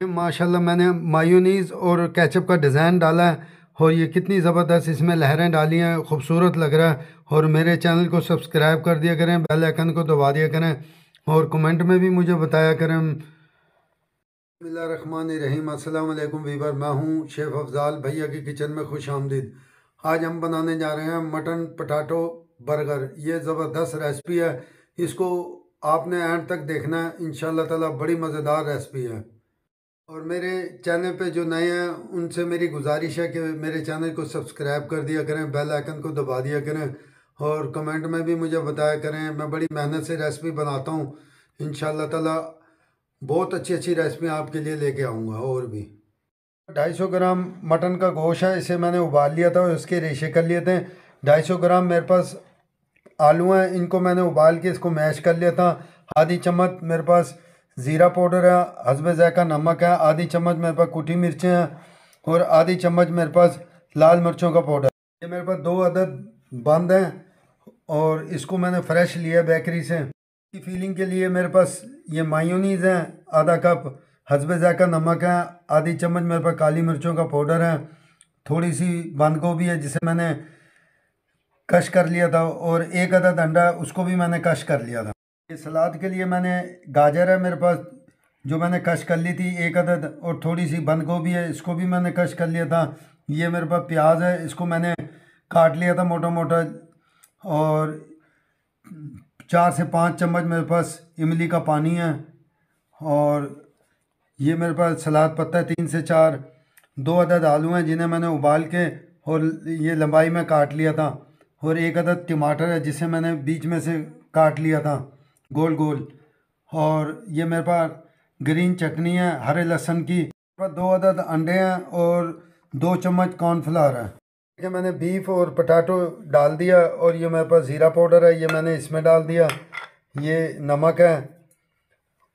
माशाल्लाह मैंने मायोनीज़ और केचप का डिज़ाइन डाला है और ये कितनी ज़बरदस्त इसमें लहरें डाली हैं, खूबसूरत लग रहा है। और मेरे चैनल को सब्सक्राइब कर दिया करें, बेल आइकन को दबा दिया करें और कमेंट में भी मुझे बताया करें। बिस्मिल्लाहिर्रहमानिर्रहीम, अस्सलाम वालेकुम वीवर, मैं हूँ शेफ़ अफ़ज़ाल, भैया की किचन में खुश आमदीद। आज हम बनाने जा रहे हैं मटन पटाटो बर्गर। ये ज़बरदस्त रेसिपी है, इसको आपने एंड तक देखना है। इंशाल्लाह ताला बड़ी मज़ेदार रेसिपी है। और मेरे चैनल पे जो नए हैं उनसे मेरी गुजारिश है कि मेरे चैनल को सब्सक्राइब कर दिया करें, बेल आइकन को दबा दिया करें और कमेंट में भी मुझे बताया करें। मैं बड़ी मेहनत से रेसिपी बनाता हूँ, इंशाल्लाह ताला बहुत अच्छी अच्छी रेसिपी आपके लिए लेके आऊँगा। और भी 250 ग्राम मटन का गोश्त है, इसे मैंने उबाल लिया था और उसके रेशे कर लिए थे। 250 ग्राम मेरे पास आलू हैं, इनको मैंने उबाल के इसको मैश कर लिया था। आधी चम्मच मेरे पास ज़ीरा पाउडर है, हस्बे ज़ायका नमक है, आधी चम्मच मेरे पास कुटी मिर्चें हैं और आधी चम्मच मेरे पास लाल मिर्चों का पाउडर। ये मेरे पास 2 अदद बंद हैं और इसको मैंने फ्रेश लिया बेकरी से। की फीलिंग के लिए मेरे पास ये मायोनीज़ है, आधा कप हस्बे ज़ायका नमक है, आधी चम्मच मेरे पास काली मिर्चों का पाउडर है, थोड़ी सी बंद गोभी है जिसे मैंने कश कर लिया था और 1 अदद अंडा उसको भी मैंने कश कर लिया था। ये सलाद के लिए मैंने गाजर है मेरे पास जो मैंने कश कर ली थी 1 अदद, और थोड़ी सी बंद गोभी है, इसको भी मैंने कश कर लिया था। ये मेरे पास प्याज है, इसको मैंने काट लिया था मोटा मोटा। और 4 से 5 चम्मच मेरे पास इमली का पानी है। और ये मेरे पास सलाद पत्ता है 3 से 4। 2 अदद आलू हैं जिन्हें मैंने उबाल के और ये लंबाई में काट लिया था। और 1 अदद टमाटर है जिसे मैंने बीच में से काट लिया था गोल गोल। और ये मेरे पास ग्रीन चटनी है हरे लहसुन की। मेरे पास 2 अदद अंडे हैं और 2 चम्मच कॉर्नफ्लावर है। देखिए मैंने बीफ और पटाटो डाल दिया और ये मेरे पास ज़ीरा पाउडर है, ये मैंने इसमें डाल दिया। ये नमक है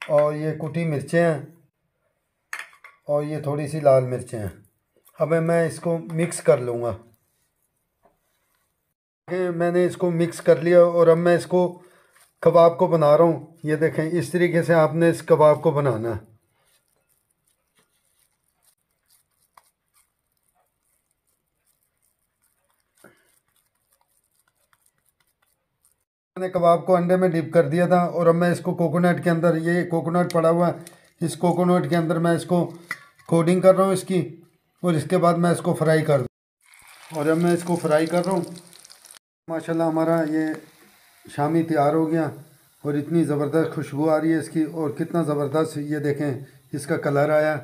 और ये कुटी मिर्चें हैं और ये थोड़ी सी लाल मिर्चें हैं। अब मैं इसको मिक्स कर लूँगा। मैंने इसको मिक्स कर लिया और अब मैं इसको कबाब को बना रहा हूँ। ये देखें इस तरीके से आपने इस कबाब को बनाना है। मैंने कबाब को अंडे में डिप कर दिया था और अब मैं इसको कोकोनट के अंदर, ये कोकोनट पड़ा हुआ है, इस कोकोनट के अंदर मैं इसको कोटिंग कर रहा हूँ इसकी। और इसके बाद मैं इसको फ्राई कर दूँ और अब मैं इसको फ्राई कर रहा हूँ। माशाल्लाह हमारा ये शामी तैयार हो गया और इतनी ज़बरदस्त खुशबू आ रही है इसकी और कितना ज़बरदस्त ये देखें इसका कलर आया।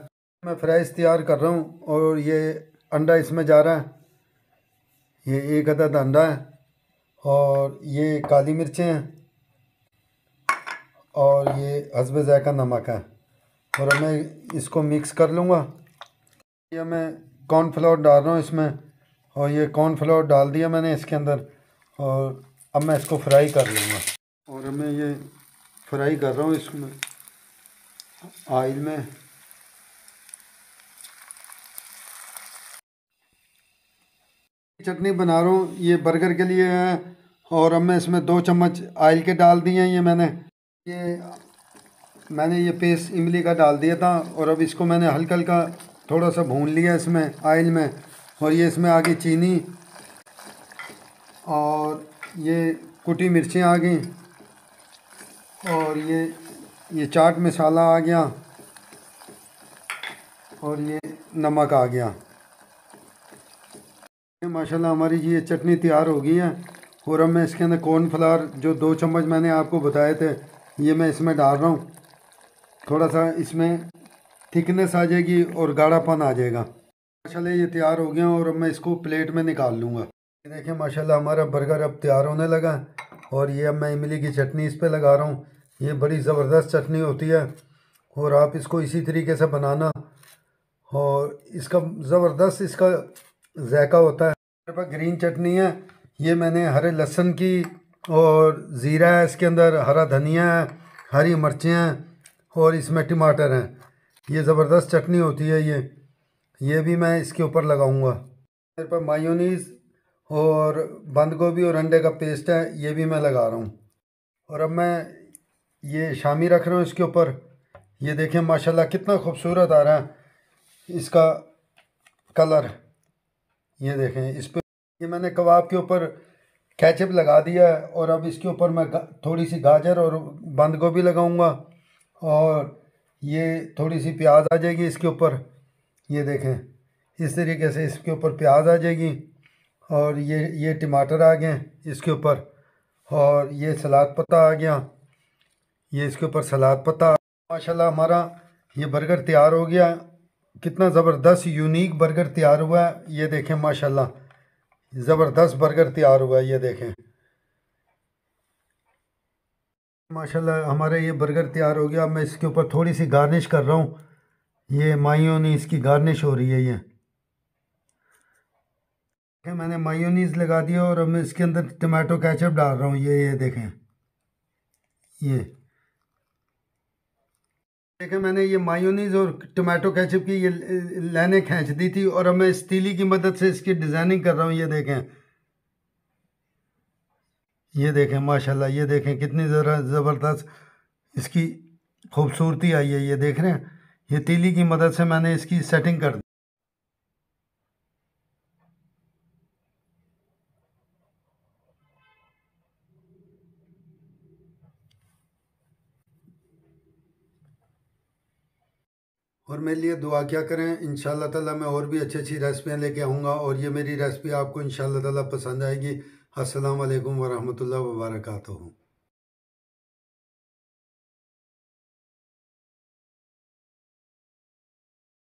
मैं फ्राइज़ तैयार कर रहा हूँ और ये अंडा इसमें जा रहा है। ये 1 अदद अंडा है और ये काली मिर्चें हैं और ये हस्बे ज़ायका नमक है। और अब मैं इसको मिक्स कर लूँगा। ये मैं कॉर्नफ्लोर डाल रहा हूँ इसमें और ये कॉर्नफ्लोर डाल दिया मैंने इसके अंदर और अब मैं इसको फ्राई कर लूँगा। और अब मैं ये फ्राई कर रहा हूँ इसमें ऑयल में। चटनी बना रहा हूँ ये बर्गर के लिए है और अब मैं इसमें 2 चम्मच ऑयल के डाल दिए हैं। मैंने ये पेस्ट इमली का डाल दिया था और अब इसको मैंने हल्का हल्का थोड़ा सा भून लिया इसमें ऑयल में। और ये इसमें आ गई चीनी और ये कुटी मिर्चें आ गई और ये चाट मसाला आ गया और ये नमक आ गया। माशाल्लाह हमारी ये चटनी तैयार हो गई है। और अब मैं इसके अंदर कॉर्नफ्लावर जो 2 चम्मच मैंने आपको बताए थे ये मैं इसमें डाल रहा हूँ। थोड़ा सा इसमें थिकनेस आ जाएगी और गाढ़ापन आ जाएगा। माशाल्लाह ये तैयार हो गया और अब मैं इसको प्लेट में निकाल लूँगा। ये देखें माशाल्लाह हमारा बर्गर अब तैयार होने लगा और ये अब मैं इमली की चटनी इस पर लगा रहा हूँ। ये बड़ी ज़बरदस्त चटनी होती है और आप इसको इसी तरीके से बनाना और इसका ज़बरदस्त इसका जायका होता है। मेरे पास ग्रीन चटनी है, ये मैंने हरे लहसुन की और ज़ीरा है इसके अंदर, हरा धनिया है, हरी मिर्चें हैं और इसमें टमाटर हैं। ये ज़बरदस्त चटनी होती है ये भी मैं इसके ऊपर लगाऊंगा। मेरे पास मायोनीज़ और बंद गोभी और अंडे का पेस्ट है, ये भी मैं लगा रहा हूँ। और अब मैं ये शामी रख रहा हूँ इसके ऊपर। ये देखें माशाल्लाह कितना खूबसूरत आ रहा है इसका कलर। ये देखें इस पे ये मैंने कबाब के ऊपर केचप लगा दिया है और अब इसके ऊपर मैं थोड़ी सी गाजर और बंद गोभी लगाऊंगा और ये थोड़ी सी प्याज आ जाएगी इसके ऊपर। ये देखें इस तरीके से इसके ऊपर प्याज आ जाएगी और ये टमाटर आ गए इसके ऊपर और ये सलाद पत्ता आ गया, ये इसके ऊपर सलाद पत्ता। माशाल्लाह हमारा ये बर्गर तैयार हो गया। कितना ज़बरदस्त यूनिक बर्गर तैयार हुआ है। ये देखें माशाल्लाह ज़बरदस्त बर्गर तैयार हुआ है। ये देखें माशाल्लाह हमारा ये बर्गर तैयार हो गया। अब मैं इसके ऊपर थोड़ी सी गार्निश कर रहा हूँ। ये मायोनीज़ की गार्निश हो रही है। ये मैंने मायोनीज़ लगा दिया और अब मैं इसके अंदर टमाटो केचप डाल रहा हूँ। ये देखें ये देखें मैंने ये मायोनीज़ और टमाटो केचप की ये लाइनें खींच दी थी और अब मैं इस तीली की मदद से इसकी डिज़ाइनिंग कर रहा हूँ। ये देखें माशाल्लाह। ये देखें कितनी ज़रा ज़बरदस्त इसकी खूबसूरती आई है। ये देख रहे हैं ये तीली की मदद से मैंने इसकी सेटिंग कर दी। और मेरे लिए दुआ क्या करें, इंशाल्लाह ताला मैं और भी अच्छी अच्छी रेसिपियाँ लेके आऊँगा और ये मेरी रेसिपी आपको इंशाल्लाह ताला पसंद आएगी। अस्सलाम वालेकुम वरहमतुल्लाहि वबरकातुहू।